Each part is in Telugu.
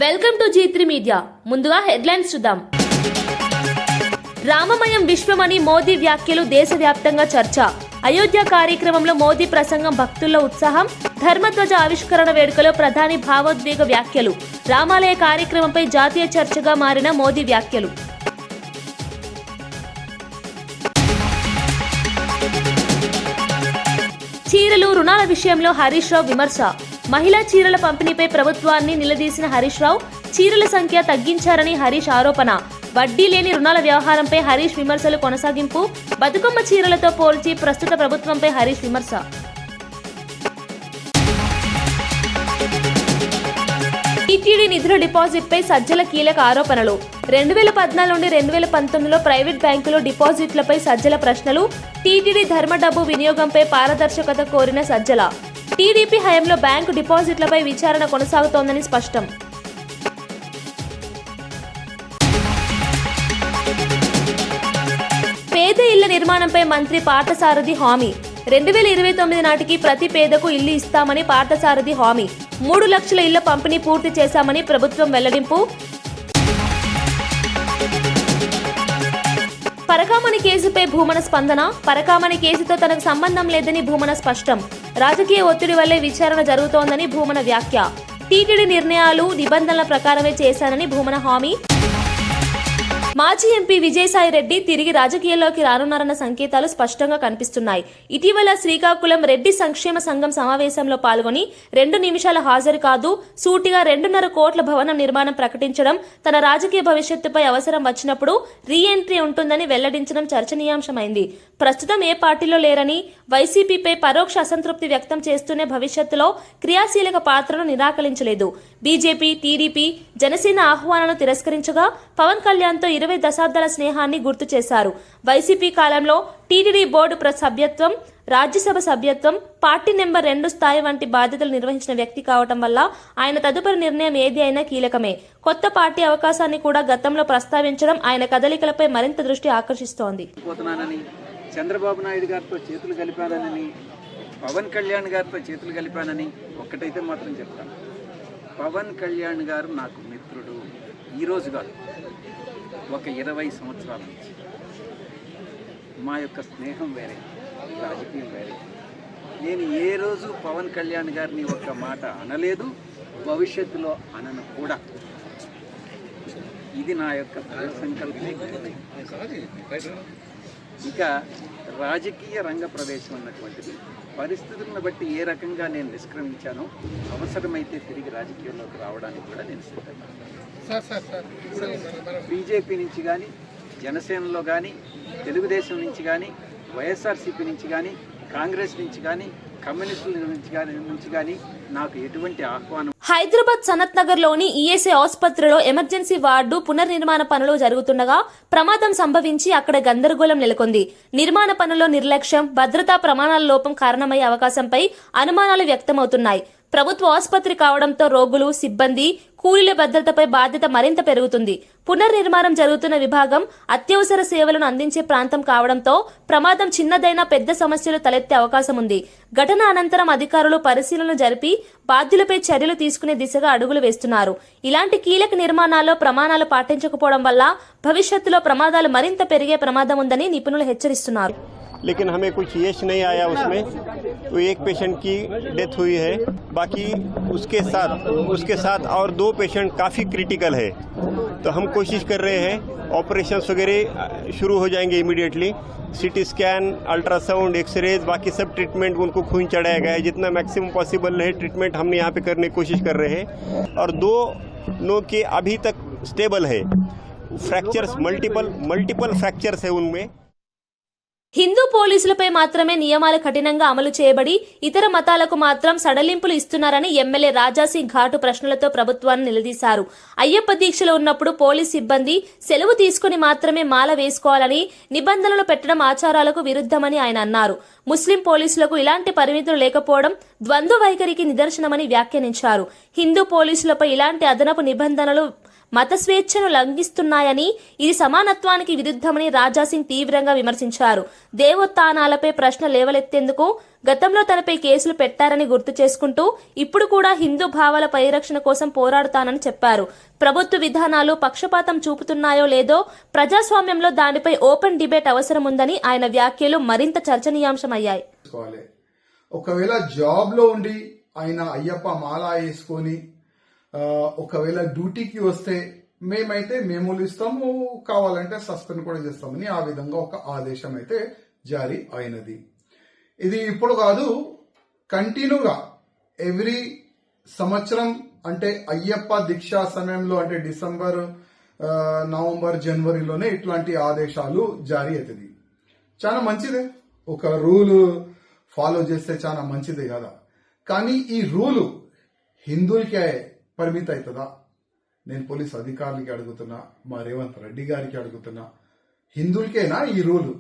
Welcome to G3 media. ముందుగా హెడ్లైన్స్ చూద్దాం. రామమయం విశ్వమని మోదీ వ్యాఖ్యలు దేశవ్యాప్తంగా చర్చ. అయోధ్య కార్యక్రమంలో మోదీ ప్రసంగం భక్తుల్లో ఉత్సాహం. ధర్మధ్వజ ఆవిష్కరణ వేడుకలో ప్రధాని భావోద్వేగ వ్యాఖ్యలు. రామాలయ కార్యక్రమంపై జాతీయ చర్చగా మారిన మోదీ వ్యాఖ్యలు. చీరలు రుణాల విషయంలో హరీష్ రావు విమర్శ. మహిళా చీరల పంపిణీపై ప్రభుత్వాన్ని నిలదీసిన హరీష్ రావు, చీరల సంఖ్య తగ్గించారని హరీష్ ఆరోపణ. వడ్డీ లేని రుణాల వ్యవహారంపై హరీష్ విమర్శలు కొనసాగింపు. బతుకమ్మ చీరలతో పోల్చి ప్రస్తుత ప్రభుత్వంపై హరీష్ విమర్శ. టీటీడీ నిధుల డిపాజిట్పై సజ్జల కీలక ఆరోపణలు. 2014 నుండి 2019లో ప్రైవేట్ బ్యాంకులో డిపాజిట్లపై సజ్జల ప్రశ్నలు. టీటీడీ ధర్మ డబ్బు వినియోగంపై పారదర్శకత కోరిన సజ్జల. టీడీపీ హయాంలో బ్యాంకు డిపాజిట్లపై విచారణ కొనసాగుతోందని స్పష్టం. పేద ఇళ్ల నిర్మాణంపై మంత్రి పార్థసారథి హామీ. 2029 నాటికి ప్రతి పేదకు ఇల్లు ఇస్తామని పార్థసారథి హామీ. 3 లక్షల ఇళ్ల పంపిణీ పూర్తి చేశామని ప్రభుత్వం వెల్లడింపు. పరకామణి కేసుపై భూమన స్పందన. పరకామణి కేసుతో తనకు సంబంధం లేదని భూమన స్పష్టం. రాజకీయ ఒత్తిడి వల్లే విచారణ జరుగుతోందని భూమన వ్యాఖ్య. టీటీడీ నిర్ణయాలు నిబంధనల ప్రకారమే చేశానని భూమన హామీ. మాజీ ఎంపీ విజయసాయి రెడ్డి తిరిగి రాజకీయాల్లోకి రానున్నారన్న సంకేతాలు స్పష్టంగా కనిపిస్తున్నాయి. ఇటీవల శ్రీకాకుళం రెడ్డి సంక్షేమ సంఘం సమావేశంలో పాల్గొని 2 నిమిషాల హాజరు కాదు, సూటిగా 2.5 కోట్ల భవనం నిర్మాణం ప్రకటించడం, తన రాజకీయ భవిష్యత్తుపై అవసరం వచ్చినప్పుడు రీ ఎంట్రీ ఉంటుందని వెల్లడించడం చర్చనీయాంశమైంది. ప్రస్తుతం ఏ పార్టీలో లేరని, వైసీపీపై పరోక్ష అసంతృప్తి వ్యక్తం చేస్తూనే భవిష్యత్తులో క్రియాశీలక పాత్రను నిరాకరించలేదు. బీజేపీ, టీడీపీ, జనసేన ఆహ్వానాలను తిరస్కరించగా పవన్ కళ్యాణ్తో 20 దశాబ్దాల స్నేహాన్ని గుర్తు చేశారు. వైసీపీ కాలంలో టీటీడీ బోర్డు సభ్యత్వం, రాజ్యసభ సభ్యత్వం, పార్టీ నెంబర్ 2 స్థాయి వంటి బాధ్యతలు నిర్వహించిన వ్యక్తి కావటం వల్ల ఆయన తదుపరి నిర్ణయం ఏది అయినా కీలకమే. కొత్త పార్టీ అవకాశాన్ని కూడా గతంలో ప్రస్తావించడం ఆయన కదలికలపై మరింత దృష్టి ఆకర్షిస్తోంది. చంద్రబాబు నాయుడు గారితో చేతులు కలిపానని, పవన్ కళ్యాణ్ గారితో చేతులు కలిపానని ఒక్కటైతే మాత్రం చెప్తాను, పవన్ కళ్యాణ్ గారు నాకు మిత్రుడు. ఈరోజు కాదు, ఒక 20 సంవత్సరాల నుంచి మా యొక్క స్నేహం వేరే, రాజకీయం వేరే. నేను ఏ రోజు పవన్ కళ్యాణ్ గారిని ఒక్క మాట అనలేదు, భవిష్యత్తులో అనను కూడా. ఇది నా యొక్క సంకల్పం. ఇక రాజకీయ రంగ ప్రవేశం అన్నటువంటిది పరిస్థితులను బట్టి ఏ రకంగా నేను నిష్క్రమించానో అవసరమైతే తిరిగి రాజకీయాల్లోకి రావడానికి కూడా నేను సిద్ధంగా. బీజేపీ నుంచి కానీ, జనసేనలో కానీ, తెలుగుదేశం నుంచి కానీ, వైఎస్ఆర్సీపీ నుంచి కానీ, కాంగ్రెస్ నుంచి కానీ, కమ్యూనిస్టుల నుంచి కానీ నాకు ఎటువంటి ఆహ్వానం. హైదరాబాద్ సనత్ నగర్ లోని ఈఎస్ఐ ఆసుపత్రిలో ఎమర్జెన్సీ వార్డు పునర్నిర్మాణ పనులు జరుగుతుండగా ప్రమాదం సంభవించి అక్కడ గందరగోళం నెలకొంది. నిర్మాణ పనుల్లో నిర్లక్ష్యం, భద్రతా ప్రమాణాల లోపం కారణమయ్యే అవకాశంపై అనుమానాలు వ్యక్తమవుతున్నాయి. ప్రభుత్వ ఆసుపత్రి కావడంతో రోగులు, సిబ్బంది, కూలీల భద్రతపై బాధ్యత మరింత పెరుగుతుంది. పునర్నిర్మాణం జరుగుతున్న విభాగం అత్యవసర సేవలను అందించే ప్రాంతం కావడంతో ప్రమాదం చిన్నదైనా పెద్ద సమస్యలు తలెత్తే అవకాశం ఉంది. ఘటన అనంతరం అధికారులు పరిశీలన జరిపి బాధ్యులపై చర్యలు తీసుకునే దిశగా అడుగులు వేస్తున్నారు. ఇలాంటి కీలక నిర్మాణాల్లో ప్రమాణాలు పాటించకపోవడం వల్ల భవిష్యత్తులో ప్రమాదాలు మరింత పెరిగే ప్రమాదం ఉందని నిపుణులు హెచ్చరిస్తున్నారు. लेकिन हमें कुछ यश नहीं आया उसमें, तो एक पेशेंट की डेथ हुई है, बाकी उसके साथ और 2 पेशेंट काफ़ी क्रिटिकल है. तो हम कोशिश कर रहे हैं, ऑपरेशन वगैरह शुरू हो जाएंगे immediately. CT scan, ultrasound, X-rays, बाकी सब ट्रीटमेंट उनको खून चढ़ाया गया है. जितना मैक्सिमम पॉसिबल है ट्रीटमेंट हमने यहाँ पे करने की कोशिश कर रहे हैं. और 2 के अभी तक स्टेबल है. फ्रैक्चर्स मल्टीपल फ्रैक्चर्स है उनमें. హిందూ పోలీసులపై మాత్రమే నియమాలు కఠినంగా అమలు చేయబడి ఇతర మతాలకు మాత్రం సడలింపులు ఇస్తున్నారని ఎమ్మెల్యే రాజాసింగ్ ఘాటు ప్రశ్నలతో ప్రభుత్వాన్ని నిలదీశారు. అయ్యప్ప దీక్షలో ఉన్నప్పుడు పోలీస్ సిబ్బంది సెలవు తీసుకుని మాత్రమే మాల వేసుకోవాలని నిబంధనలు పెట్టడం ఆచారాలకు విరుద్ధమని ఆయన అన్నారు. ముస్లిం పోలీసులకు ఇలాంటి పరిమితులు లేకపోవడం ద్వంద్వ వైఖరికి నిదర్శనమని వ్యాఖ్యానించారు. హిందూ పోలీసులపై ఇలాంటి అదనపు నిబంధనలు మత స్వేచ్ఛను లంఘిస్తున్నాయని, ఇది సమానత్వానికి విరుద్ధమని రాజాసింగ్ తీవ్రంగా విమర్శించారు. దేవోత్థానాలపై ప్రశ్న లేవలెత్తేందుకు గతంలో తనపై కేసులు పెట్టారని గుర్తు చేసుకుంటూ ఇప్పుడు కూడా హిందూ భావాల పరిరక్షణ కోసం పోరాడుతానని చెప్పారు. ప్రభుత్వ విధానాలు పక్షపాతం చూపుతున్నాయో లేదో ప్రజాస్వామ్యంలో దానిపై ఓపెన్ డిబేట్ అవసరం ఉందని ఆయన వ్యాఖ్యలు మరింత చర్చనీయాంశమయ్యాయి. ఒకవేళ జాబ్ లో ఉండి ఆయన అయ్యప్ప మాల వేసుకొని ఒకవేళ డ్యూటీకి వస్తే మేమైతే మెమోలు ఇస్తాము, కావాలంటే సస్పెండ్ కూడా చేస్తామని ఆ విధంగా ఒక ఆదేశం అయితే జారీ అయినది. ఇది ఇప్పుడు కాదు, కంటిన్యూగా ఎవ్రీ సంవత్సరం అంటే అయ్యప్ప దీక్షా సమయంలో అంటే డిసెంబర్, నవంబర్, జనవరిలోనే ఇట్లాంటి ఆదేశాలు జారీ అవుతుంది. చాలా మంచిదే, ఒక రూల్ ఫాలో చేస్తే చాలా మంచిదే కదా. కానీ ఈ రూలు హిందువులకే పరిమితి అవుతుందా? నేను పోలీస్ అధికారులకి అడుగుతున్నా, మా రేవంత్ రెడ్డి గారికి అడుగుతున్నా, హిందువులకేనా ఈ రూలు?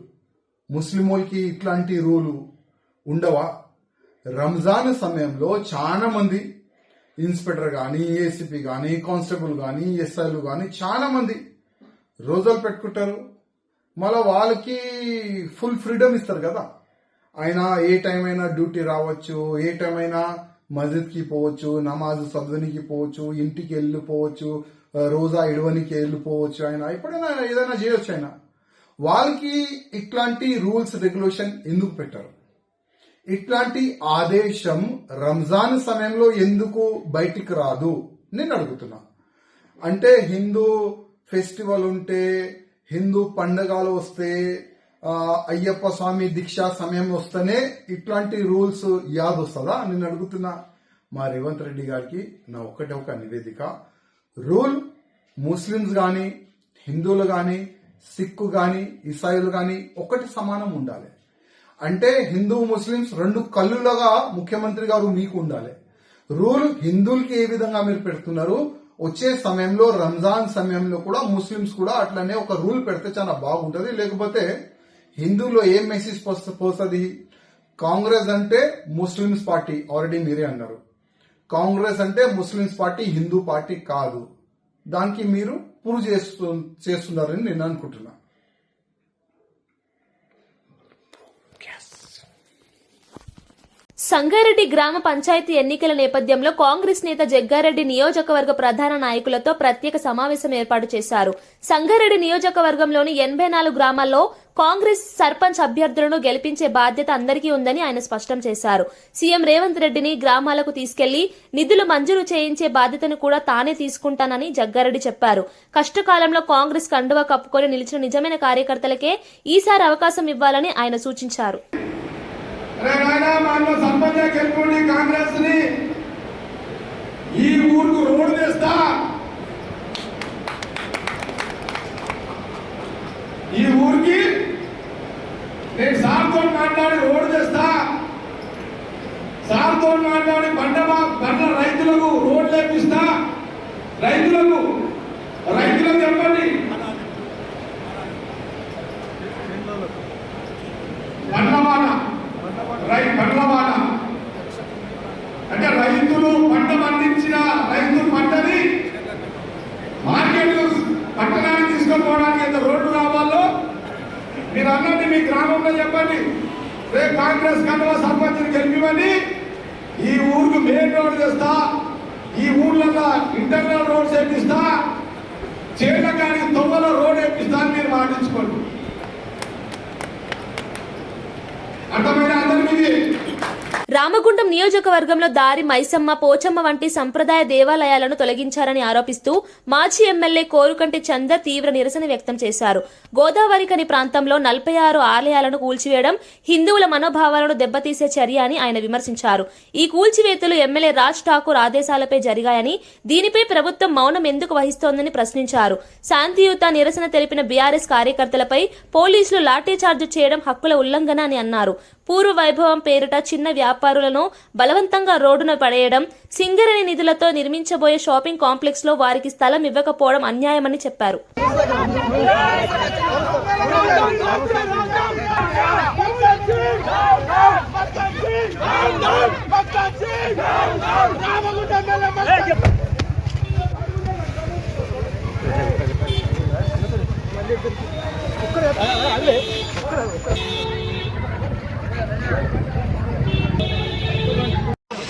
ముస్లింలకి ఇట్లాంటి రూలు ఉండవా? రంజాన్ సమయంలో చాలా మంది ఇన్స్పెక్టర్ గాని, ఏసీపీ గాని, కానిస్టేబుల్ గాని, ఎస్ఐలు గాని చాలా మంది రోజులు పెట్టుకుంటారు. మళ్ళా వాళ్ళకి ఫుల్ ఫ్రీడమ్ ఇస్తారు కదా. ఆయన ఏ టైం అయినా డ్యూటీ రావచ్చు, ఏ టైం అయినా మస్జిద్కి పోవచ్చు, నమాజ్ చదవనికి పోవచ్చు, ఇంటికి వెళ్ళిపోవచ్చు, రోజా ఇడవనికి వెళ్ళిపోవచ్చు, ఆయన ఎప్పుడైనా ఏదైనా చేయొచ్చు. ఆయన వాళ్ళకి ఇట్లాంటి రూల్స్ రెగ్యులేషన్ ఎందుకు పెట్టారు? ఇట్లాంటి ఆదేశం రంజాన్ సమయంలో ఎందుకు బయటికి రాదు నేను అడుగుతున్నా. అంటే హిందూ ఫెస్టివల్ ఉంటే, హిందూ పండగలు వస్తే, అయ్యప్ప స్వామి దీక్షా సమయం వస్తేనే ఇట్లాంటి రూల్స్ యాద్ వస్తుందా నేను అడుగుతున్నా. మా రేవంత్ రెడ్డి గారికి నా ఒక్కటే ఒక నివేదిక, రూల్ ముస్లిమ్స్ గాని, హిందువులు గాని, సిక్కు గాని, ఇసాయిలు గాని ఒకటి సమానం ఉండాలి. అంటే హిందూ ముస్లిమ్స్ రెండు కళ్ళులాగా ముఖ్యమంత్రి గారు మీకు ఉండాలి. రూల్ హిందువులకి ఏ విధంగా మీరు పెడుతున్నారు, వచ్చే సమయంలో రంజాన్ సమయంలో కూడా ముస్లిమ్స్ కూడా అట్లనే ఒక రూల్ పెడితే చాలా బాగుంటది. లేకపోతే హిందువులో ఏం మెసేజ్ పోస్తుంది? కాంగ్రెస్ అంటే ముస్లిమ్స్ పార్టీ, ఆల్రెడీ మీరే అన్నారు. కాంగ్రెస్ అంటే ముస్లిమ్స్ పార్టీ, హిందూ పార్టీ కాదు. దానికి మీరు ప్రూవ్ చేస్తున్నారని నేను అనుకుంటున్నా. సంగారెడ్డి గ్రామ పంచాయతీ ఎన్నికల నేపథ్యంలో కాంగ్రెస్ నేత జగ్గారెడ్డి నియోజకవర్గ ప్రధాన నాయకులతో ప్రత్యేక సమావేశం ఏర్పాటు చేశారు. సంగారెడ్డి నియోజకవర్గంలోని 84 గ్రామాల్లో కాంగ్రెస్ సర్పంచ్ అభ్యర్థులను గెలిపించే బాధ్యత అందరికీ ఉందని ఆయన స్పష్టం చేశారు. సీఎం రేవంత్ రెడ్డిని గ్రామాలకు తీసుకెళ్లి నిధులు మంజూరు చేయించే బాధ్యతను కూడా తానే తీసుకుంటానని జగ్గారెడ్డి చెప్పారు. కష్టకాలంలో కాంగ్రెస్ కండువా కప్పుకొని నిలిచిన నిజమైన కార్యకర్తలకే ఈసారి అవకాశం ఇవ్వాలని ఆయన సూచించారు. కాంగ్రెస్ ని ఈ ఊరుకు రోడ్డు తెస్తా, ఈ ఊరికి నేను సార్తో మాట్లాడి రోడ్డు తెస్తా, సార్తో మాట్లాడి పండ్ల రైతులకు రోడ్లు వేపిస్తా. రైతులకు చెప్పండి, పండ్లవాడ అంటే రైతులు పంట పండించిన రైతు పంటని మార్కెట్ పట్టణానికి తీసుకుపోవడానికి ఎంత రోడ్డు కావాలో మీరు అన్నది మీ గ్రామంలో చెప్పండి. రేపు కాంగ్రెస్ కండువా సర్పంచ్ని గెలిపివని ఈ ఊరికి మెయిన్ రోడ్ చేస్తా, ఈ ఊర్లలో ఇంటర్నల్ రోడ్ వేపిస్తా, చేళ్ళకానికి తొమ్మలో రోడ్ వేపిస్తా అని మీరు మాటించుకోండి. అర్థమైన అందరికీ. రామగుండం నియోజకవర్గంలో దారి, మైసమ్మ, పోచమ్మ వంటి సంప్రదాయ దేవాలయాలను తొలగించారని ఆరోపిస్తూ మాజీ ఎమ్మెల్యే కోరుకంటి చందర్ తీవ్ర నిరసన వ్యక్తం చేశారు. గోదావరికని ప్రాంతంలో 46 ఆలయాలను కూల్చివేయడం హిందువుల మనోభావాలను దెబ్బతీసే చర్య అని ఆయన విమర్శించారు. ఈ కూల్చివేతలు ఎమ్మెల్యే రాజ్ ఠాకూర్ ఆదేశాలపై జరిగాయని, దీనిపై ప్రభుత్వం మౌనం ఎందుకు వహిస్తోందని ప్రశ్నించారు. శాంతియుత నిరసన తెలిపిన బీఆర్ఎస్ కార్యకర్తలపై పోలీసులు లాఠీచార్జ్ చేయడం హక్కుల ఉల్లంఘన అని అన్నారు. పూర్వ వైభవం పేరిట చిన్న వ్యాపారులను బలవంతంగా రోడ్డున పడేయడం, సింగరేణి నిధులతో నిర్మించబోయే షాపింగ్ కాంప్లెక్స్ లో వారికి స్థలం ఇవ్వకపోవడం అన్యాయమని చెప్పారు.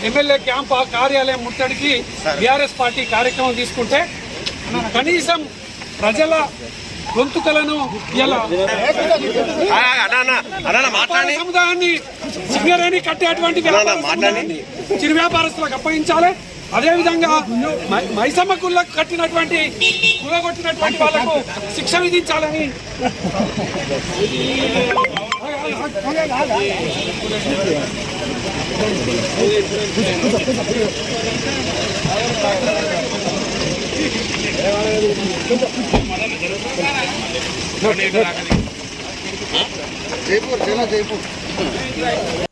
ఎమ్మెల్యే క్యాంప్ కార్యాలయం ముట్టడికి బీఆర్ఎస్ పార్టీ కార్యక్రమం తీసుకుంటే కనీసం ప్రజల గొంతుకలను ఇలా సముదాయాన్ని సింగరేణి కట్టేటువంటి చిరు వ్యాపారస్తులకు అప్పగించాలి. అదేవిధంగా మైసమ్మ కుళ్ళకు కట్టినటువంటి కులగొట్టినటువంటి వాళ్లకు శిక్ష విధించాలని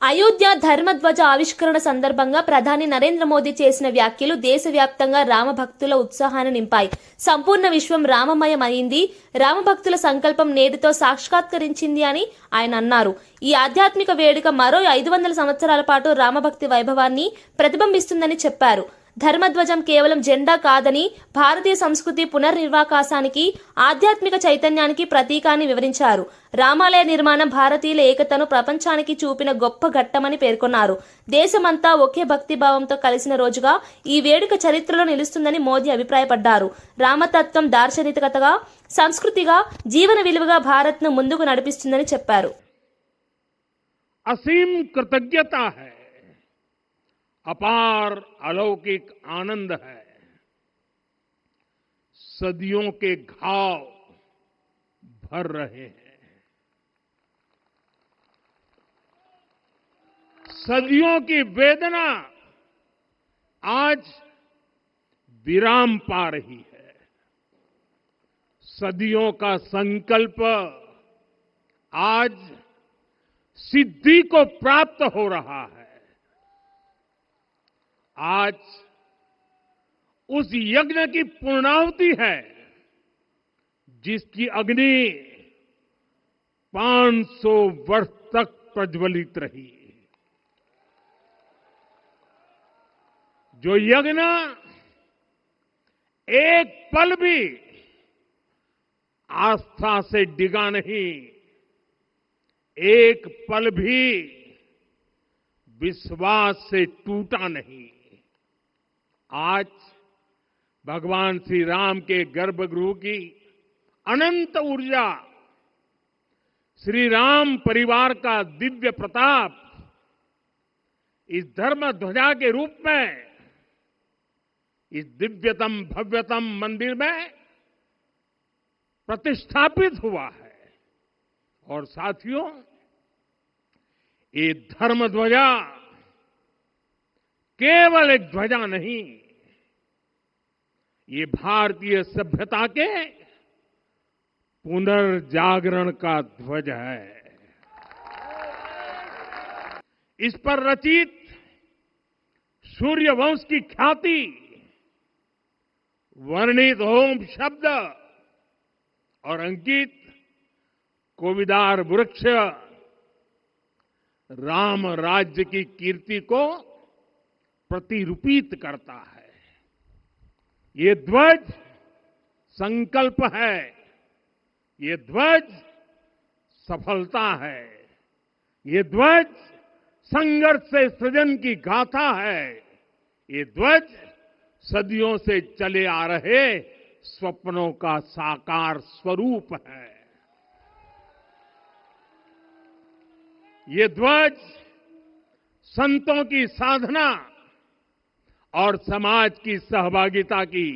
అయోధ్య ధర్మధ్వజ ఆవిష్కరణ సందర్భంగా ప్రధాని నరేంద్ర మోదీ చేసిన వ్యాఖ్యలు దేశవ్యాప్తంగా రామభక్తుల ఉత్సాహాన్ని నింపాయి. సంపూర్ణ విశ్వం రామమయం అయింది, రామభక్తుల సంకల్పం నేటితో సాక్షాత్కరించింది అని ఆయన అన్నారు. ఈ ఆధ్యాత్మిక వేడుక మరో 500 సంవత్సరాల పాటు రామభక్తి వైభవాన్ని ప్రతిబింబిస్తుందని చెప్పారు. ధర్మధ్వజం కేవలం జెండా కాదని భారతీయ సంస్కృతి పునర్నిర్వాకాశానికి, ఆధ్యాత్మిక చైతన్యానికి ప్రతీకాన్ని వివరించారు. రామాలయ నిర్మాణం భారతీయుల ఏకతను ప్రపంచానికి చూపిన గొప్ప ఘట్టమని పేర్కొన్నారు. దేశమంతా ఒకే భక్తిభావంతో కలిసిన రోజుగా ఈ వేడుక చరిత్రలో నిలుస్తుందని మోదీ అభిప్రాయపడ్డారు. రామతత్వం దార్శనికతగా, సంస్కృతిగా, జీవన విలువగా భారత్ను ముందుకు నడిపిస్తుందని చెప్పారు. असीम कृतज्ञता है, अपार अलौकिक आनंद है. सदियों के घाव भर रहे हैं. सदियों की वेदना आज विराम पा रही है. सदियों का संकल्प आज सिद्धि को प्राप्त हो रहा है. आज उस यज्ञ की पूर्णाहुति है जिसकी अग्नि 500 वर्ष तक प्रज्वलित रही. जो यज्ञ एक पल भी आस्था से डिगा नहीं, एक पल भी विश्वास से टूटा नहीं. आज भगवान श्री राम के गर्भगृह की अनंत ऊर्जा, श्री राम परिवार का दिव्य प्रताप इस धर्म ध्वजा के रूप में इस दिव्यतम भव्यतम मंदिर में प्रतिष्ठापित हुआ है. और साथियों, ये धर्म ध्वजा केवल एक ध्वजा नहीं, ये भारतीय सभ्यता के पुनर्जागरण का ध्वज है. इस पर रचित सूर्यवंश की ख्याति, वर्णित होम शब्द और अंकित कोविदार वृक्ष राम राज्य की कीर्ति को प्रतिरूपित करता है. ये ध्वज संकल्प है, ये ध्वज सफलता है, ये ध्वज संघर्ष से सृजन की गाथा है, ये ध्वज सदियों से चले आ रहे स्वप्नों का साकार स्वरूप है. ये ध्वज संतों की साधना और समाज की सहभागिता की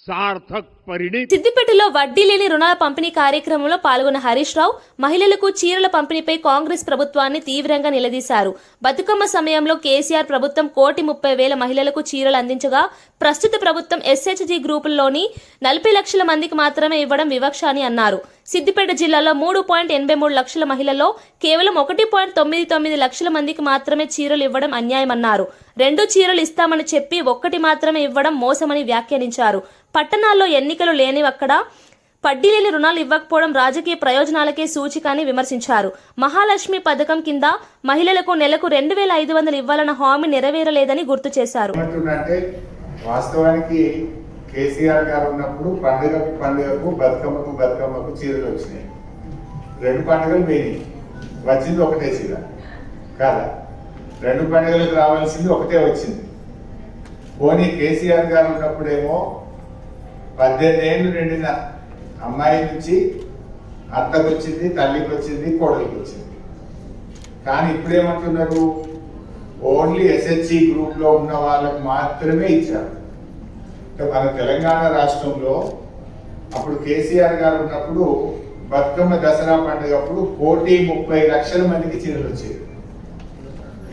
సార్థక పరిణితి. సిద్దిపేటలో వడ్డీ లేని రుణాల పంపిణీ కార్యక్రమంలో పాల్గొన్న హరీష్ రావు మహిళలకు చీరల పంపిణీపై కాంగ్రెస్ ప్రభుత్వాన్ని తీవ్రంగా నిలదీశారు. బతుకమ్మ సమయంలో కేసీఆర్ ప్రభుత్వం 1,30,000 మహిళలకు చీరలు అందించగా ప్రస్తుత ప్రభుత్వం ఎస్హెచ్జీ గ్రూపుల్లోని 40 లక్షల మందికి మాత్రమే ఇవ్వడం వివక్ష అని అన్నారు. సిద్దిపేట జిల్లాలో 3.83 లక్షల మహిళల్లో కేవలం 1.99 లక్షల మందికి మాత్రమే చీరలు ఇవ్వడం అన్యాయమన్నారు. 2 చీరలు ఇస్తామని చెప్పి 1 మాత్రమే ఇవ్వడం మోసమని వ్యాఖ్యానించారు. పట్టణాల్లో ఎన్నికలు లేనివక్కడ వడ్డీ లేని రుణాలు ఇవ్వకపోవడం రాజకీయ ప్రయోజనాలకే సూచిక అని విమర్శించారు. మహాలక్ష్మి పథకం కింద మహిళలకు నెలకు 2,500 ఇవ్వాలన్న హామీ నెరవేరలేదని గుర్తు చేశారు. వాస్తవానికి కేసీఆర్ గారు ఉన్నప్పుడు పండుగకు బతుకమ్మకు చీరలు వచ్చినాయి. 2 పండుగలు పోయినాయి, వచ్చింది ఒకటే చీర కాదా? 2 పండుగలకు రావాల్సింది ఒకటే వచ్చింది. పోనీ కేసీఆర్ గారు ఉన్నప్పుడేమో 18 ఏళ్ళు నిండిన అమ్మాయి నుంచి అత్తకు వచ్చింది, తల్లికి వచ్చింది, కోడలికి వచ్చింది. కానీ ఇప్పుడేమంటున్నారు, ఓన్లీ ఎస్హెచ్సి గ్రూప్ లో ఉన్న వాళ్ళకు మాత్రమే ఇచ్చారు. మన తెలంగాణ రాష్ట్రంలో అప్పుడు కేసీఆర్ గారు ఉన్నప్పుడు బతుకమ్మ దసరా పండుగప్పుడు 1,30,00,000 మందికి చీరలు వచ్చేది.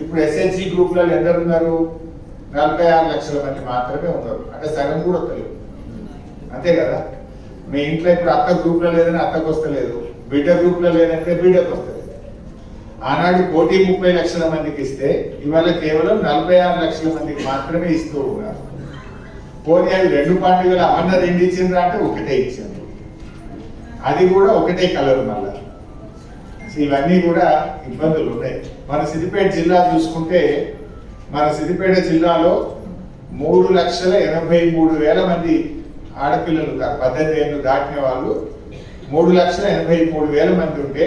ఇప్పుడు ఎస్హెచ్సి గ్రూప్ లలో ఎందరున్నారు? 46 లక్షల మంది మాత్రమే ఉన్నారు. అంటే సగం కూడా వస్తలేదు, అంతే కదా? మీ ఇంట్లో ఇప్పుడు అత్త గ్రూప్ లో లేదని అత్తకు వస్తలేదు, బిడ్డ గ్రూప్ లో లేదంటే బిడ్డకు వస్తలేదు. ఆనాడు 1,30,00,000 మందికి ఇస్తే ఇవాళ కేవలం 46 లక్షల మందికి మాత్రమే ఇస్తూ ఉన్నారు. పోనీ అవి 2 పండుగలు అన్న 2 ఇచ్చిండ్రా అంటే ఒకటే ఇచ్చారు, అది కూడా ఒకటే కలర్. మళ్ళా ఇవన్నీ కూడా ఇబ్బందులు ఉన్నాయి. మన సిద్దిపేట జిల్లా చూసుకుంటే, మన సిద్దిపేట జిల్లాలో 3,83,000 మంది ఆడపిల్లలు ఉన్నారు. 18 ఏళ్ళు దాటిన వాళ్ళు 3,83,000 మంది ఉంటే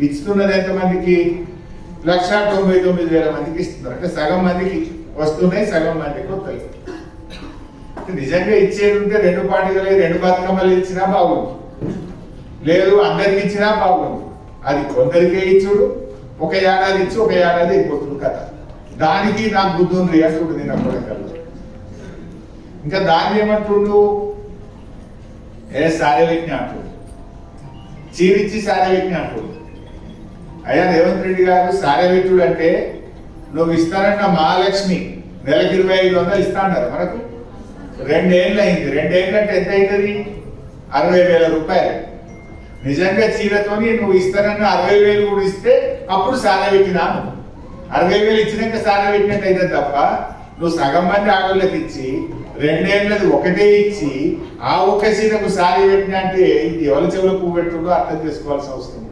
ఇస్తున్నది ఎంతమందికి? 1,99,000 మందికి ఇస్తున్నారు. అంటే సగం మందికి వస్తున్నాయి, సగం మందికి వస్తాయి. నిజంగా ఇచ్చేది ఉంటే 2 పండుగలు 2 బతుకమ్మలు ఇచ్చినా బాగుంది, లేదు అందరికి ఇచ్చినా బాగుంది. అది కొందరికే ఇచ్చుడు, ఒక ఏడాది ఇచ్చి ఒక ఏడాది అయిపోతుంది కదా. దానికి నాకు బుద్ధి ఉంది అంటుండు తినకూడదు. ఇంకా దాన్ని ఏమంటుండు, సారే వ్యక్తి అంటుండు, చీరిచ్చి సారే వ్యక్తి అంటుండు. అయ్యా రేవంత్ రెడ్డి గారు సారే వ్యక్తుడు అంటే నువ్వు ఇస్తానన్న మహాలక్ష్మి నెలకు 2,500 ఇస్తా అన్నారు. మనకు 2 ఏళ్ళు అయింది. 2 ఏళ్ళు అంటే ఎంత అవుతుంది? 60,000 రూపాయలు. నిజంగా చీరతోని నువ్వు ఇస్తానన్న 60,000 కూడా ఇస్తే అప్పుడు సారా పెట్టినా, 60,000 ఇచ్చినాక సారా పెట్టినట్టు అయితే తప్ప నువ్వు సగం మంది ఆడోళ్ళకి ఇచ్చి 2 ఏళ్ళది ఒకటే ఇచ్చి ఆ ఒక్క చీరకు సారీ పెట్టినా అంటే ఇది ఎవరి చెవులో పువ్వు పెట్టుకుంటూ అర్థం చేసుకోవాల్సిన అవసరం.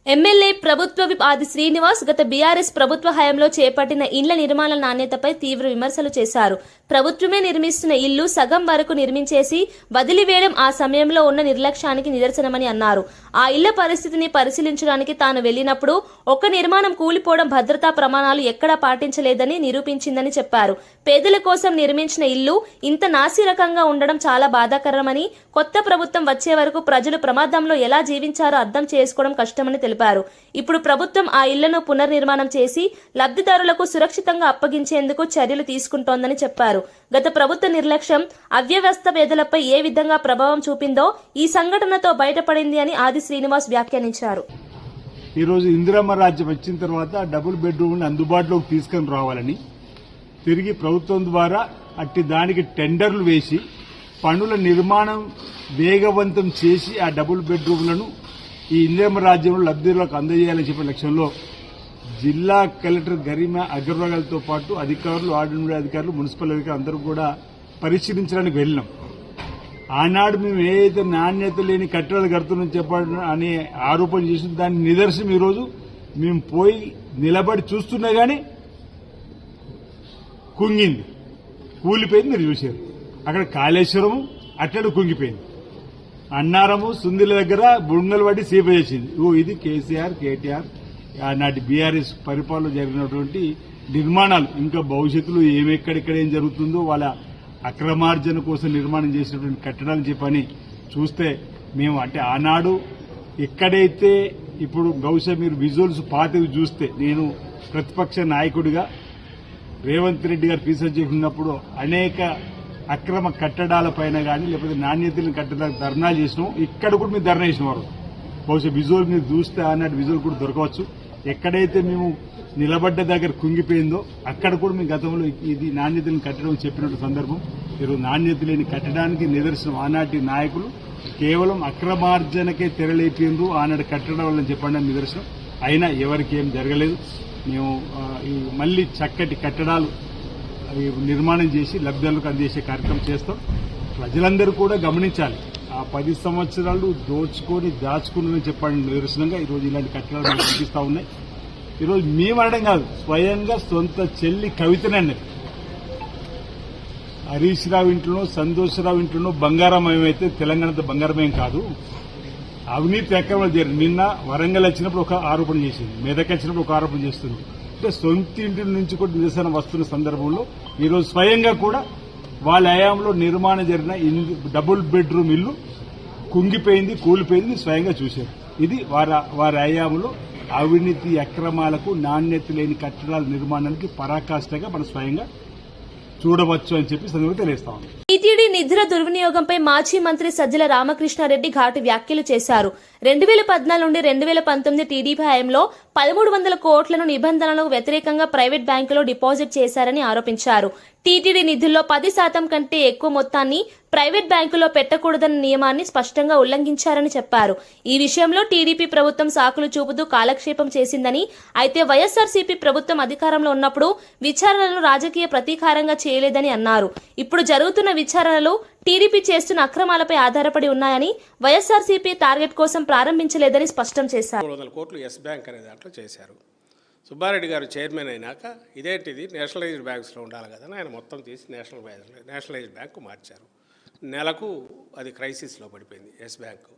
ఎమ్మెల్యే ప్రభుత్వ విప్ ఆది శ్రీనివాస్ గత బీఆర్ఎస్ ప్రభుత్వ హయాంలో చేపట్టిన ఇండ్ల నిర్మాణ నాణ్యతపై తీవ్ర విమర్శలు చేశారు. ప్రభుత్వమే నిర్మిస్తున్న ఇల్లు సగం వరకు నిర్మించేసి వదిలివేయడం ఆ సమయంలో ఉన్న నిర్లక్ష్యానికి నిదర్శనమని అన్నారు. ఆ ఇళ్ల పరిస్థితిని పరిశీలించడానికి తాను వెళ్లినప్పుడు ఒక నిర్మాణం కూలిపోవడం భద్రతా ప్రమాణాలు ఎక్కడా పాటించలేదని నిరూపించిందని చెప్పారు. పేదల కోసం నిర్మించిన ఇల్లు ఇంత నాసిరకంగా ఉండడం చాలా బాధాకరమని, కొత్త ప్రభుత్వం వచ్చే వరకు ప్రజలు ప్రమాదంలో ఎలా జీవించారో అర్థం చేసుకోవడం కష్టమని తెలిపారు. ఇప్పుడు ప్రభుత్వం ఆ ఇళ్లను పునర్నిర్మాణం చేసి లబ్ధిదారులకు సురక్షితంగా అప్పగించేందుకు చర్యలు తీసుకుంటోందని చెప్పారు. గత ప్రభుత్వ నిర్లక్ష్యం అవ్యవస్థ పేదలపై ఏ విధంగా ప్రభావం చూపిందో ఈ సంఘటనతో బయటపడింది అని ఆది శ్రీనివాస్ వ్యాఖ్యానించారు. ఈ రోజు ఇందిరమ్మ రాజ్యం వచ్చిన తర్వాత డబుల్ బెడ్రూమ్ అందుబాటులోకి తీసుకుని రావాలని తిరిగి ప్రభుత్వం ద్వారా అట్టి దానికి టెండర్లు వేసి పనుల నిర్మాణం వేగవంతం చేసి ఆ డబుల్ బెడ్రూమ్లను ఈ ఇందిరమ్మ రాజ్యంలో లబ్ధిదారులకు అందజేయాలని చెప్పే లక్ష్యంలో జిల్లా కలెక్టర్ గరిమా అగర్వాల్తో పాటు అధికారులు, ఆర్డినరీ అధికారులు, మున్సిపల్ అధికారులు అందరూ కూడా పరిశీలించడానికి వెళ్ళినాం. ఆనాడు మేము ఏదైతే నాణ్యత లేని కట్టడాలు కడుతున్నాం చెప్పడం అనే ఆరోపణ చేసిన దాని నిదర్శనం ఈరోజు మేము పోయి నిలబడి చూస్తున్నా గానీ కుంగింది, కూలిపోయింది. మీరు చూశారు అక్కడ కాళేశ్వరము అట్టడు కుంగిపోయింది, అన్నారము సుందిల దగ్గర బుంగలు పట్టి సీప చేసింది. ఇది కేసీఆర్, కేటీఆర్ ఆనాటి బీఆర్ఎస్ పరిపాలన జరిగినటువంటి నిర్మాణాలు. ఇంకా భవిష్యత్తులో ఏమెక్కడెక్కడ ఏం జరుగుతుందో వాళ్ళ అక్రమార్జన కోసం నిర్మాణం చేసినటువంటి కట్టడాలు చెప్పని చూస్తే మేము అంటే ఆనాడు ఎక్కడైతే ఇప్పుడు బహుశా మీరు విజువల్స్ పాతవి చూస్తే, నేను ప్రతిపక్ష నాయకుడిగా రేవంత్ రెడ్డి గారు రీసెర్చ్ చేసినప్పుడు అనేక అక్రమ కట్టడాలపైన కానీ లేకపోతే నాణ్యతలను కట్టడానికి ధర్నా చేసినాం. ఇక్కడ కూడా మీరు ధర్నా చేసినవారు బహుశా విజువల్ మీరు చూస్తే ఆనాటి విజువల్ కూడా దొరకవచ్చు. ఎక్కడైతే మేము నిలబడ్డ దగ్గర కుంగిపోయిందో అక్కడ కూడా మేము గతంలో ఇది నాణ్యతలను కట్టడం చెప్పినట్టు సందర్భం. ఈరోజు నాణ్యత లేని కట్టడానికి నిదర్శనం ఆనాటి నాయకులు కేవలం అక్రమార్జనకే తెరలేపిండ్రు, ఆనాడు కట్టడం వల్ల చెప్పడానికి నిదర్శనం. అయినా ఎవరికి ఏం జరగలేదు. మేము మళ్లీ చక్కటి కట్టడాలు నిర్మాణం చేసి లబ్ధిదారులకు అందజేసే కార్యక్రమం చేస్తాం. ప్రజలందరూ కూడా గమనించాలి, ఆ 10 సంవత్సరాలు దోచుకొని దాచుకున్నారని చెప్పడానికి నిదర్శనంగా ఈరోజు ఇలాంటి కట్టడాలు కనిపిస్తా ఉన్నాయి. ఈరోజు మేము అనడం కాదు, స్వయంగా సొంత చెల్లి కవితనే అన్నది. హరీష్ రావు ఇంట్లోనో సంతోషరావు ఇంట్లోనో బంగారమయం అయితే తెలంగాణతో బంగారమయం కాదు. అవినీతి అక్రమాలు జరిగింది. నిన్న వరంగల్ వచ్చినప్పుడు ఒక ఆరోపణ చేసింది, మెదక్ వచ్చినప్పుడు ఒక ఆరోపణ చేస్తుంది. అంటే సొంత ఇంటి నుంచి కూడా నిరసన వస్తున్న సందర్భంలో ఈరోజు స్వయంగా కూడా వాళ్ళ హయాంలో నిర్మాణం జరిగిన డబుల్ బెడ్రూమ్ ఇల్లు కుంగిపోయింది, కూలిపోయింది స్వయంగా చూశారు. ఇది వారి హయాంలో అవినీతి అక్రమాలకు నాణ్యత లేని కట్టడాల నిర్మాణానికి పరాకాష్ఠగా మనం స్వయంగా చూడవచ్చు అని చెప్పి సందర్భంగా తెలియస్తా ఉంది. టీటీడీ నిధుల దుర్వినియోగంపై మాజీ మంత్రి సజ్జల రామకృష్ణారెడ్డి ఘాటు వ్యాఖ్యలు చేశారు. 2014 నుండి 2019 టీడీపీ హయాంలో 1300 కోట్లను నిబంధనలకు వ్యతిరేకంగా ప్రైవేట్ బ్యాంకులో డిపాజిట్ చేశారని ఆరోపించారు. టీటీడీ నిధుల్లో 10% కంటే ఎక్కువ మొత్తాన్ని ప్రైవేట్ బ్యాంకులో పెట్టకూడదన్న నియమాన్ని స్పష్టంగా ఉల్లంఘించారని చెప్పారు. ఈ విషయంలో టీడీపీ ప్రభుత్వం సాకులు చూపుతూ కాలక్షేపం చేసిందని, అయితే వైఎస్ఆర్సీపీ ప్రభుత్వం అధికారంలో ఉన్నప్పుడు విచారణలను రాజకీయ ప్రతీకారంగా చేయలేదని అన్నారు. ఇప్పుడు జరుగుతున్న విచారణలు టీడీపీ చేస్తున్న అక్రమాలపై ఆధారపడి ఉన్నాయని, వైఎస్ఆర్సీపీ టార్గెట్ కోసం ప్రారంభించలేదని స్పష్టం చేశారు. 300 కోట్లు ఎస్ బ్యాంక్ అనే దాంట్లో చేశారు. సుబ్బారెడ్డి గారు చైర్మన్ అయినాక ఇదేంటిది నేషనలైజ్డ్ బ్యాంక్స్లో ఉండాలి కదా, ఆయన మొత్తం తీసి నేషనలైజ్డ్ బ్యాంకు మార్చారు. నెలకు అది క్రైసిస్లో పడిపోయింది ఎస్ బ్యాంకు.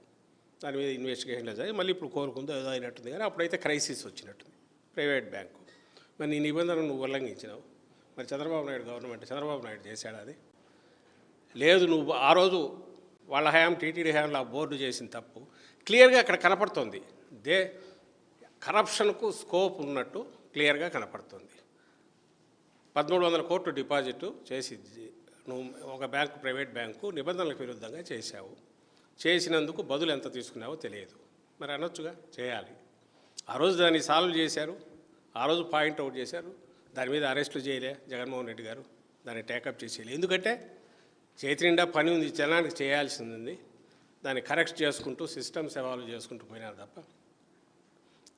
దాని మీద ఇన్వెస్టిగేషన్లో జరిగి మళ్ళీ ఇప్పుడు కోరుకుందో ఏదో అయినట్టుంది, కానీ అప్పుడైతే క్రైసిస్ వచ్చినట్టుంది ప్రైవేట్ బ్యాంకు. మరి నీ నిబంధనలు నువ్వు ఉల్లంఘించినావు. మరి చంద్రబాబు నాయుడు గవర్నమెంట్ చంద్రబాబు నాయుడు చేశాడు అది లేదు. నువ్వు ఆ రోజు వాళ్ళ హయాం టీటీడీ హయాంలో ఆ బోర్డు చేసిన తప్పు క్లియర్గా అక్కడ కనపడుతుంది. కరప్షన్కు స్కోప్ ఉన్నట్టు క్లియర్గా కనపడుతుంది. 1300 కోట్లు డిపాజిట్ చేసి నువ్వు ఒక బ్యాంకు ప్రైవేట్ బ్యాంకు నిబంధనలకు విరుద్ధంగా చేశావు. చేసినందుకు బదులు ఎంత తీసుకున్నావో తెలియదు. మరి అనొచ్చుగా చేయాలి. ఆ రోజు దాన్ని సాల్వ్ చేశారు, ఆ రోజు పాయింట్అవుట్ చేశారు. దాని మీద అరెస్టులు చేయలే జగన్మోహన్ రెడ్డి గారు, దాన్ని టేకప్ చేసేయాలి. ఎందుకంటే చేతి నిండా పని ఉంది, జనానికి చేయాల్సింది ఉంది. దాన్ని కరెక్ట్ చేసుకుంటూ సిస్టమ్స్ ఎవాల్వ్ చేసుకుంటూ పోయినారు తప్ప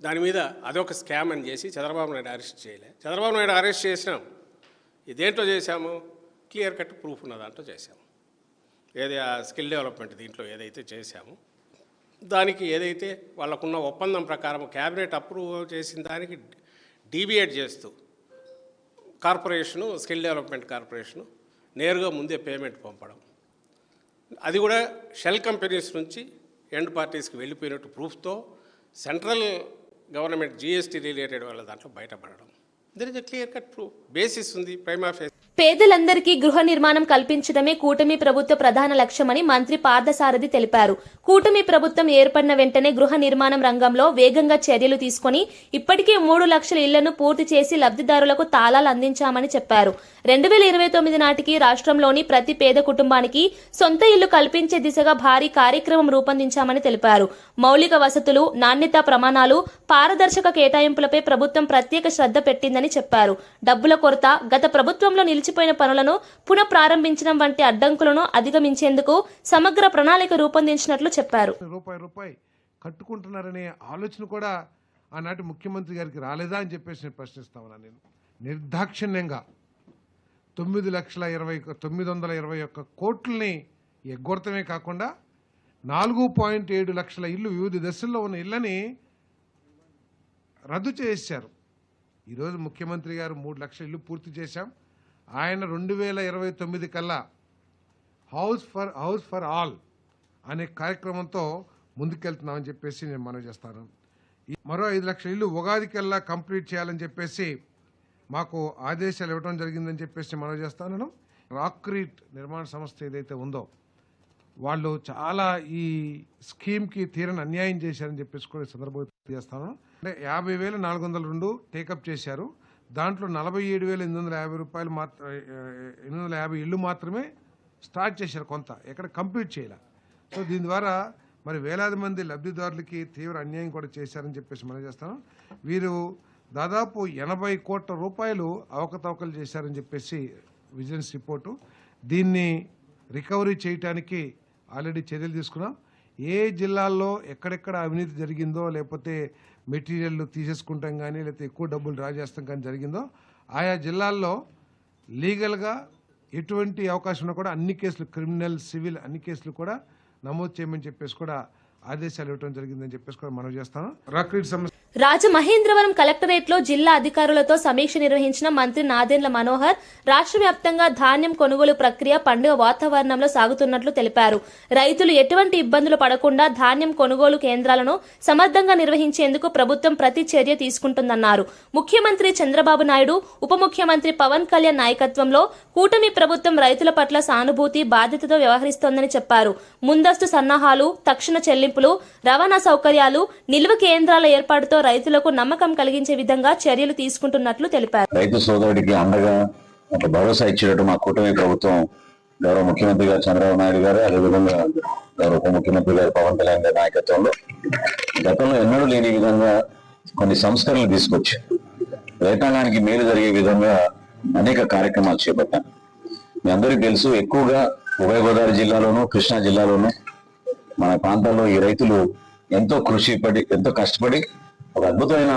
దాని మీద అదొక స్కామ్ అని చేసి చంద్రబాబు నాయుడు అరెస్ట్ చేయలే. చంద్రబాబు నాయుడు అరెస్ట్ చేసినాం, ఇదేంటో చేశాము, క్లియర్ కట్ ప్రూఫ్ ఉన్న దాంట్లో చేశాము. ఏది ఆ స్కిల్ డెవలప్మెంట్ దీంట్లో ఏదైతే చేశామో దానికి ఏదైతే వాళ్ళకున్న ఒప్పందం ప్రకారం క్యాబినెట్ అప్రూవ్ చేసిన దానికి డీవియేట్ చేస్తూ కార్పొరేషను, స్కిల్ డెవలప్మెంట్ కార్పొరేషను నేరుగా ముందే పేమెంట్ పంపడం, అది కూడా షెల్ కంపెనీస్ నుంచి ఎండ్ పార్టీస్కి వెళ్ళిపోయినట్టు ప్రూఫ్తో సెంట్రల్ గవర్నమెంట్ జీఎస్టీ రిలేటెడ్ వాళ్ళ దాంట్లో బయటపడడం. There is a clear cut proof, basis ఉంది ప్రైమా ఫేస్. పేదలందరికీ గృహ నిర్మాణం కల్పించడమే కూటమి ప్రభుత్వ ప్రధాన లక్ష్యమని మంత్రి పార్థసారథి తెలిపారు. కూటమి ప్రభుత్వం ఏర్పడిన వెంటనే గృహ నిర్మాణం రంగంలో వేగంగా చర్యలు తీసుకుని ఇప్పటికే 3 లక్షల ఇళ్లను పూర్తి చేసి లబ్ధిదారులకు తాళాలు అందించామని చెప్పారు. 2029 నాటికి రాష్ట్రంలోని ప్రతి పేద కుటుంబానికి సొంత ఇల్లు కల్పించే దిశగా భారీ కార్యక్రమం రూపొందించామని తెలిపారు. మౌలిక వసతులు, నాణ్యతా ప్రమాణాలు, పారదర్శక కేటాయింపులపై ప్రభుత్వం ప్రత్యేక శ్రద్ధ పెట్టిందని చెప్పారు. డబ్బుల కొరత, గత ప్రభుత్వంలో నిలిచిపోయిన పనులను పునః ప్రారంభించడం వంటి అడ్డంకులను అధిగమించేందుకు సమగ్ర ప్రణాళిక రూపొందించినట్లు చెప్పారు. రూపాయి కట్టుకుంటున్నారనే ఆలోచన కూడా ఆనాటి ముఖ్యమంత్రి గారికి రాలేదా అని చెప్పేసి నేను ప్రశ్నిస్తా ఉన్నాను. నేను నిర్దాక్షిణ్యంగా 921 కోట్లని ఎగ్గొడతమే కాకుండా 4.7 లక్షల ఇల్లు వివిధ దశల్లో ఉన్న ఇళ్ళని రద్దు చేశారు. ఈరోజు ముఖ్యమంత్రి గారు 3 లక్షల ఇల్లు పూర్తి చేశాం. ఆయన 2029 కల్లా హౌస్ ఫర్ ఆల్ అనే కార్యక్రమంతో ముందుకెళ్తున్నామని చెప్పేసి నేను మనవి చేస్తాను. మరో 5 లక్షల ఇల్లు ఉగాది కల్లా కంప్లీట్ చేయాలని చెప్పేసి మాకు ఆదేశాలు ఇవ్వడం జరిగిందని చెప్పేసి మనవి చేస్తాను. రాక్రీట్ నిర్మాణ సంస్థ ఏదైతే ఉందో వాళ్ళు చాలా ఈ స్కీమ్కి తీరని అన్యాయం చేశారని చెప్పేసి కూడా సందర్భంగా తెలియజేస్తాను. అంటే 50,402 టేకప్ చేశారు. దాంట్లో 47,850 రూపాయలు 850 ఇళ్ళు మాత్రమే స్టార్ట్ చేశారు, కొంత ఎక్కడ కంప్లీట్ చేయాలి. సో దీని ద్వారా మరి వేలాది మంది లబ్ధిదారులకి తీవ్ర అన్యాయం కూడా చేశారని చెప్పేసి మనం చేస్తాను. వీరు దాదాపు 80 కోట్ల రూపాయలు అవకతవకలు చేశారని చెప్పేసి విజిలెన్స్ రిపోర్టు. దీన్ని రికవరీ చేయడానికి ఆల్రెడీ చర్యలు తీసుకున్నాం. ఏ జిల్లాల్లో ఎక్కడెక్కడ అవినీతి జరిగిందో, లేకపోతే మెటీరియల్ తీసేసుకుంటాం కానీ, లేకపోతే ఎక్కువ డబ్బులు డ్రా చేస్తాం కానీ జరిగిందో ఆయా జిల్లాల్లో లీగల్గా ఎటువంటి అవకాశం ఉన్నా కూడా అన్ని కేసులు, క్రిమినల్, సివిల్ అన్ని కేసులు కూడా నమోదు చేయమని చెప్పేసి కూడా ఆదేశాలు ఇవ్వడం జరిగిందని చెప్పేసి కూడా మనం చేస్తాను. రాజమహేంద్రవరం కలెక్టరేట్లో జిల్లా అధికారులతో సమీక్ష నిర్వహించిన మంత్రి నాదెండ్ల మనోహర్ రాష్ట్ర వ్యాప్తంగా ధాన్యం కొనుగోలు ప్రక్రియ పండుగ వాతావరణంలో సాగుతున్నట్లు తెలిపారు. రైతులు ఎటువంటి ఇబ్బందులు పడకుండా ధాన్యం కొనుగోలు కేంద్రాలను సమర్థంగా నిర్వహించేందుకు ప్రభుత్వం ప్రతి చర్య తీసుకుంటుందన్నారు. ముఖ్యమంత్రి చంద్రబాబు నాయుడు, ఉప ముఖ్యమంత్రి పవన్ కళ్యాణ్ నాయకత్వంలో కూటమి ప్రభుత్వం రైతుల పట్ల సానుభూతి, బాధ్యతతో వ్యవహరిస్తోందని చెప్పారు. ముందస్తు సన్నాహాలు, తక్షణ చెల్లింపులు, రవాణా సౌకర్యాలు, నిల్వ కేంద్రాల ఏర్పాటుతో రైతులకు నమ్మకం కలిగించే విధంగా చర్యలు తీసుకుంటున్నట్లు తెలిపారు. రైతు సోదరుడికి అండగా ఒక భరోసా ఇచ్చినట్టు మా కూటమి ప్రభుత్వం గౌరవ ముఖ్యమంత్రి గారు చంద్రబాబు నాయుడు గారు, అదేవిధంగా గౌరవ ఉప ముఖ్యమంత్రి గారు పవన్ కళ్యాణ్ గారి నాయకత్వంలో గతంలో ఎన్నడూ లేని విధంగా కొన్ని సంస్కరణలు తీసుకొచ్చి రైతాంగానికి మేలు జరిగే విధంగా అనేక కార్యక్రమాలు చేపట్టాను. మీ అందరికీ తెలుసు, ఎక్కువగా ఉభయ గోదావరి జిల్లాలోను, కృష్ణా జిల్లాలోను మన ప్రాంతాల్లో ఈ రైతులు ఎంతో ఎంతో కష్టపడి ఒక అద్భుతమైన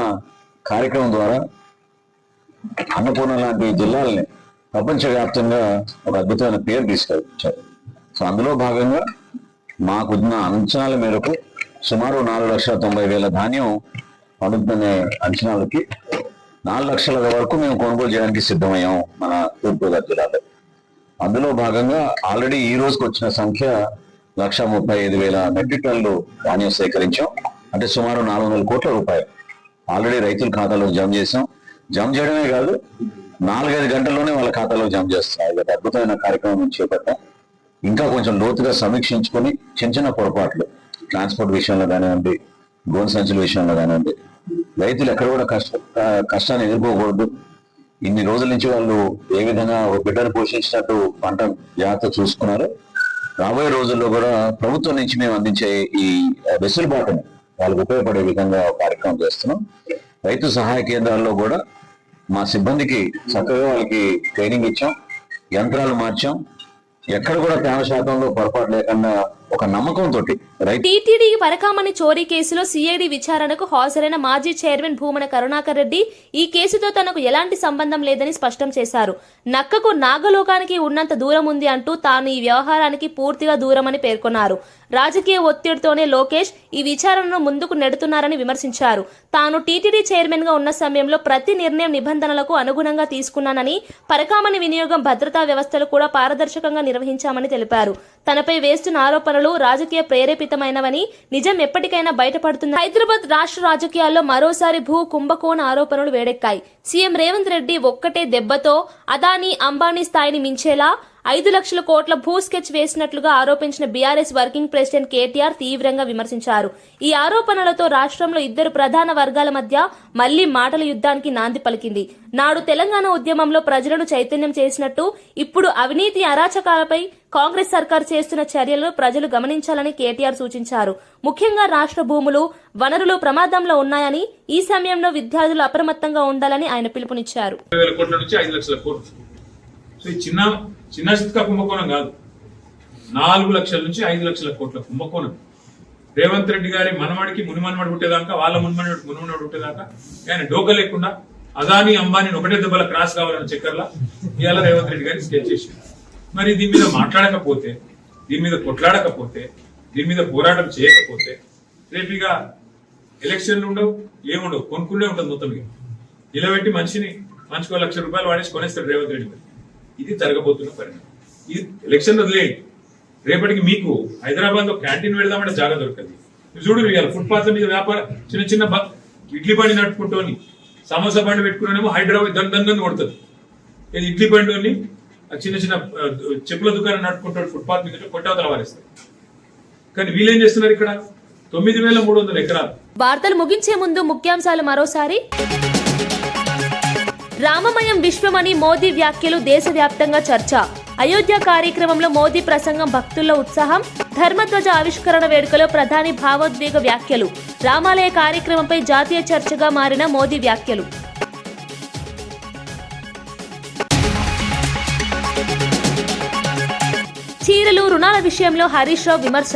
కార్యక్రమం ద్వారా అన్నపూర్ణ లాంటి జిల్లాలని ప్రపంచవ్యాప్తంగా ఒక అద్భుతమైన పేరు తీసుకొచ్చారు. సో అందులో భాగంగా మాకున్న అంచనాల మేరకు సుమారు 4,90,000 ధాన్యం పండుతుందనే అంచనాలకి 4 లక్షల వరకు మేము కొనుగోలు చేయడానికి సిద్ధమయ్యాం మన తూర్పుగోదావరి జిల్లాలో. అందులో భాగంగా ఆల్రెడీ ఈ రోజుకి వచ్చిన సంఖ్య 1,35,000 మెట్రిక్ టన్నులు ధాన్యం సేకరించాం. అంటే సుమారు 400 కోట్ల రూపాయలు ఆల్రెడీ రైతుల ఖాతాలో జమ చేసాం. జమ చేయడమే కాదు, 4-5 గంటల్లోనే వాళ్ళ ఖాతాలో జమ చేస్తాం. ఇది అద్భుతమైన కార్యక్రమం చేపట్టాం. ఇంకా కొంచెం లోతుగా సమీక్షించుకొని చిన్న పొరపాట్లు ట్రాన్స్పోర్ట్ విషయంలో కానివ్వండి, గోను సంచుల విషయంలో కానివ్వండి, రైతులు ఎక్కడ కూడా కష్టాన్ని ఎదుర్కోకూడదు. ఇన్ని రోజుల నుంచి వాళ్ళు ఏ విధంగా ఒక బిడ్డను పోషించినట్టు పంట జాగ్రత్త చూసుకున్నారు. రాబోయే రోజుల్లో కూడా ప్రభుత్వం నుంచి మేము అందించే ఈ వెసులుబాటును వాళ్ళకు ఉపయోగపడే విధంగా కార్యక్రమం చేస్తున్నాం. రైతు సహాయ కేంద్రాల్లో కూడా మా సిబ్బందికి చక్కగా వాళ్ళకి ట్రైనింగ్ ఇచ్చాం, యంత్రాలు మార్చాం. ఎక్కడ కూడా తేమ శాతంలో పొరపాటు లేకుండా ఒక నమ్మకంతో టీటీడీ పరకామణి చోరీ కేసులో సిఐడి విచారణకు హాజరైన మాజీ చైర్మన్ భూమన కరుణాకర్ రెడ్డి ఈ కేసుతో తనకు ఎలాంటి సంబంధం లేదని స్పష్టం చేశారు. నక్కకు నాగలోకానికి ఉన్నంత దూరం ఉంది అంటూ తాను ఈ వ్యవహారానికి పూర్తిగా దూరమని పేర్కొన్నారు. రాజకీయ ఒత్తిడితోనే లోకేష్ ఈ విచారణను ముందుకు నెడుతున్నారని విమర్శించారు. తాను టీటీడీ చైర్మన్ గా ఉన్న సమయంలో ప్రతి నిర్ణయం నిబంధనలకు అనుగుణంగా తీసుకున్నానని, పరకామణి వినియోగం భద్రతా వ్యవస్థలు కూడా పారదర్శకంగా నిర్వహించామని తెలిపారు. తనపై వేస్తున్న ఆరోపణలు రాజకీయ ప్రేరేపితమైనవని, నిజం ఎప్పటికైనా బయటపడుతుంది. హైదరాబాద్ రాష్ట్ర రాజకీయాల్లో మరోసారి భూ కుంభకోణ ఆరోపణలు వేడెక్కాయి. సీఎం రేవంత్ రెడ్డి ఒక్కటే దెబ్బతో అదానీ, అంబానీ స్థాయిని మించేలా 5 లక్షల కోట్ల భూ స్కెచ్ వేసినట్లుగా ఆరోపించిన బీఆర్ఎస్ వర్కింగ్ ప్రెసిడెంట్ కేటీఆర్ తీవ్రంగా విమర్శించారు. ఈ ఆరోపణలతో రాష్ట్రంలో ఇద్దరు ప్రధాన వర్గాల మధ్య మళ్లీ మాటల యుద్ధానికి నాంది పలికింది. నాడు తెలంగాణ ఉద్యమంలో ప్రజలను చైతన్యం చేసినట్టు ఇప్పుడు అవినీతి అరాచకాలపై కాంగ్రెస్ సర్కార్ చేస్తున్న చర్యలను ప్రజలు గమనించాలని కేటీఆర్ సూచించారు. ముఖ్యంగా రాష్ట్ర భూములు, వనరులు ప్రమాదంలో ఉన్నాయని, ఈ సమయంలో విద్యార్థులు అప్రమత్తంగా ఉండాలని ఆయన పిలుపునిచ్చారు. చిన్న చిత్కా కుంభకోణం కాదు, 4 లక్షల నుంచి 5 లక్షల కోట్ల కుంభకోణం. రేవంత్ రెడ్డి గారి మనమడికి మునిమనమడి పుట్టేదాకా, వాళ్ళ మునిమనమడి పుట్టేదాకా ఆయన డోక లేకుండా అదానీ, అంబానీ ఒకటే దెబ్బల క్రాస్ కావాలని చక్కర్లా ఇవాళ రేవంత్ రెడ్డి గారిని స్కెచ్ చేసి, మరి దీని మీద మాట్లాడకపోతే, దీని మీద కొట్లాడకపోతే, దీని మీద పోరాటం చేయకపోతే రేపు ఇక ఎలక్షన్లు ఉండవు, ఏముండవు, కొనుక్కునే ఉంటుంది మొత్తం. ఇక నిలబెట్టి మనిషికి 1 లక్ష రూపాయలు వాడేసి కొనేస్తాడు రేవంత్ రెడ్డి గారు. ఇది జరగబోతున్న పరిణామం. ఇది ఎలక్షన్ వదిలేయండి, రేపటికి మీకు హైదరాబాద్ లో క్యాంటీన్ పెడదామంటే జాగా దొరకదు. చూడు, ఫుట్పాత్ మీద వ్యాపారం చిన్న ఇడ్లీ బండి నడుపుకుంటోని, సమోసా బండి పెట్టుకునేమో హైదరాబాద్ దందని కొడుతుంది. ఇడ్లీ బండి చిన్న చెప్పుల దుకాణం నడుపుకుంటాడు, ఫుట్పాత్ మీద కొట్టవతల వారేస్తారు. కానీ వీళ్ళేం చేస్తున్నారు, ఇక్కడ 9,300 ఎకరాలు. వార్తలు ముగించే ముందు ముఖ్యాంశాలు మరోసారి. రామమయం విశ్వమని మోదీ వ్యాఖ్యలు దేశవ్యాప్తంగా చర్చ. అయోధ్య కార్యక్రమంలో మోదీ ప్రసంగం భక్తుల్లో ఉత్సాహం. ధర్మధ్వజ ఆవిష్కరణ వేడుకలో ప్రధాని భావోద్వేగ వ్యాఖ్యలు. రామాలయ కార్యక్రమంపై జాతీయ చర్చగా మారిన మోదీ వ్యాఖ్యలు. చీరలు, రుణాల విషయంలో హరీష్ రావు విమర్శ.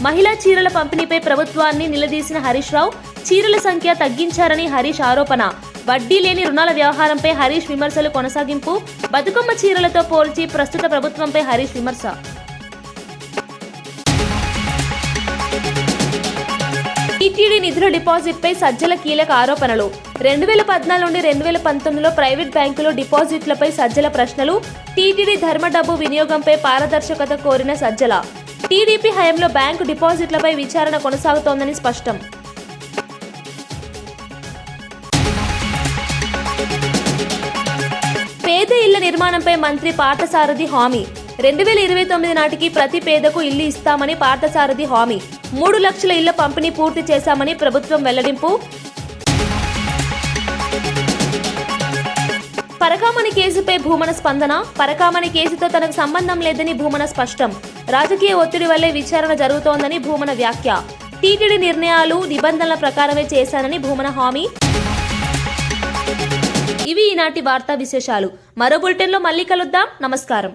మహిళా చీరల పంపిణీపై ప్రభుత్వాన్ని నిలదీసిన హరీష్ రావు. చీరల సంఖ్య తగ్గించారని హరీష్ ఆరోపణ. వడ్డీ లేని రుణాల వ్యవహారంపై హరీష్ విమర్శలు కొనసాగింపు. బతుకమ్మ చీరలతో పోల్చి ప్రస్తుత ప్రభుత్వంపై హరీష్ విమర్శ. టీటీడీ టీటీడీ నిధుల డిపాజిట్పై సజ్జల కీలక ఆరోపణలు. 2014 నుండి 2019లో ప్రైవేట్ బ్యాంకులో డిపాజిట్లపై సజ్జల ప్రశ్నలు. టీటీడీ ధర్మ డబ్బు వినియోగంపై పారదర్శకత కోరిన సజ్జల. టీడీపీ హయాంలో బ్యాంకు డిపాజిట్లపై విచారణ కొనసాగుతోందని స్పష్టం. పేద ఇళ్ల నిర్మాణంపై మంత్రి పార్థసారథి హామీ. 2029 నాటికి ప్రతి పేదకు ఇల్లు ఇస్తామని పార్థసారథి హామీ. 3 లక్షల ఇళ్ల పంపిణీ పూర్తి చేశామని ప్రభుత్వం వెల్లడింపు. పరకామణి కేసుపై భూమన స్పందన. పరకామణి కేసుతో తనకు సంబంధం లేదని భూమన స్పష్టం. రాజకీయ ఒత్తిడి వల్లే విచారణ జరుగుతోందని భూమన వ్యాఖ్య. టీటీడీ నిర్ణయాలు నిబంధనల ప్రకారమే చేశానని భూమన హామీ. ఇవి ఈనాటి వార్తా విశేషాలు. మరో బులెటిన్లో మళ్ళీ కలుద్దాం. నమస్కారం.